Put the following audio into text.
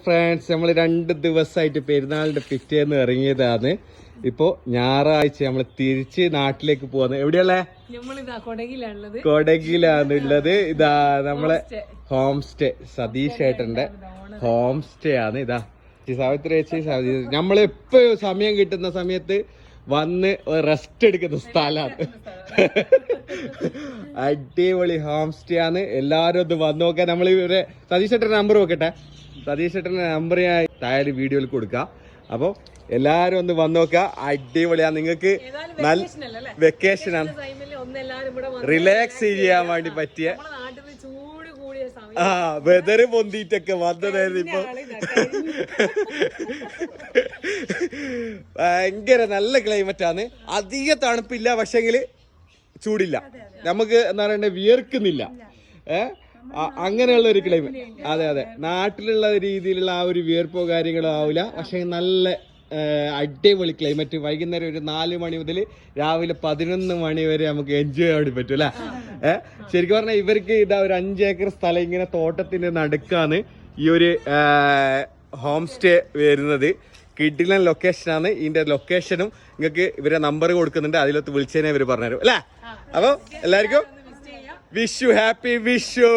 Friends, നമ്മൾ 2 ദിവസമായിട്ട് പെരുന്നാളിന്റെ പിറ്റേന്ന് ഇറങ്ങിയതാണ്. ഇപ്പോ ഞായറാഴ്ച നമ്മൾ തിരിച്ച് നാട്ടിലേക്ക് പോകുന്നത്. എവിടെയല്ലേ? കൊടകിലാണ് ഉള്ളത്. ഇതാ നമ്മളെ ഹോം സ്റ്റേ, സതീഷ് ഏട്ടന്റെ ഹോം സ്റ്റേ ആണ്. ഇതാ സാവിത്രി ചേച്ചി, നമ്മളെപ്പോഴും സമയം കിട്ടുന്ന സമയത്ത് വന്ന് റെസ്റ്റ് എടുക്കുന്ന സ്ഥലമാണ്. അടിപൊളി ഹോം സ്റ്റേ ആണ്. എല്ലാരും ഒന്ന് വന്ന് നോക്കാൻ. നമ്മൾ ഇവരെ സതീഷ് ഏട്ടന്റെ നമ്പർ നോക്കട്ടെ. സതീഷ് ഏട്ടന്റെ നമ്പർ ഞാൻ താഴെ വീഡിയോയിൽ കൊടുക്കാം. അപ്പോൾ എല്ലാരും ഒന്ന് വന്ന് നോക്കുക. അടിപൊളിയാണ്. നിങ്ങൾക്ക് നല്ല വെക്കേഷനാണ്, റിലാക്സ് ചെയ്യാൻ വേണ്ടി പറ്റിയ വെതറ് പൊന്തിട്ടൊക്കെ വന്നതായിരുന്നു. ഇപ്പൊ ഭയങ്കര നല്ല ക്ലൈമറ്റ് ആണ്. അധിക തണുപ്പില്ല, പക്ഷെങ്കില് ചൂടില്ല. നമുക്ക് എന്താ പറയണ്ടേ, വിയർക്കുന്നില്ല. അങ്ങനെയുള്ള ഒരു ക്ലൈമറ്റ്. അതെ അതെ, നാട്ടിലുള്ള രീതിയിലുള്ള ആ ഒരു വിയർപ്പോ കാര്യങ്ങളോ ആവില്ല. പക്ഷെ നല്ല അടിപൊളി ക്ലൈമറ്റ്. വൈകുന്നേരം ഒരു 4 മണി മുതൽ രാവിലെ 11 മണി വരെ നമുക്ക് എൻജോയ് ചെയ്യാൻ വേണ്ടി പറ്റും അല്ലെ. ശരിക്കും പറഞ്ഞാൽ ഇവർക്ക് ഇതാ ഒരു 5 ഏക്കർ സ്ഥലം ഇങ്ങനെ തോട്ടത്തിന്റെ നടുക്കാണ് ഈ ഒരു ഹോം സ്റ്റേ വരുന്നത്. കിഡിലൻ ലൊക്കേഷനാണ്. ഇതിന്റെ ലൊക്കേഷനും നിങ്ങൾക്ക് ഇവരെ നമ്പർ കൊടുക്കുന്നുണ്ട്, അതിലൊത്ത് വിളിച്ചതിനെ ഇവർ പറഞ്ഞുതരും അല്ലേ. അപ്പൊ എല്ലാവർക്കും വിഷു, ഹാപ്പി വിഷു.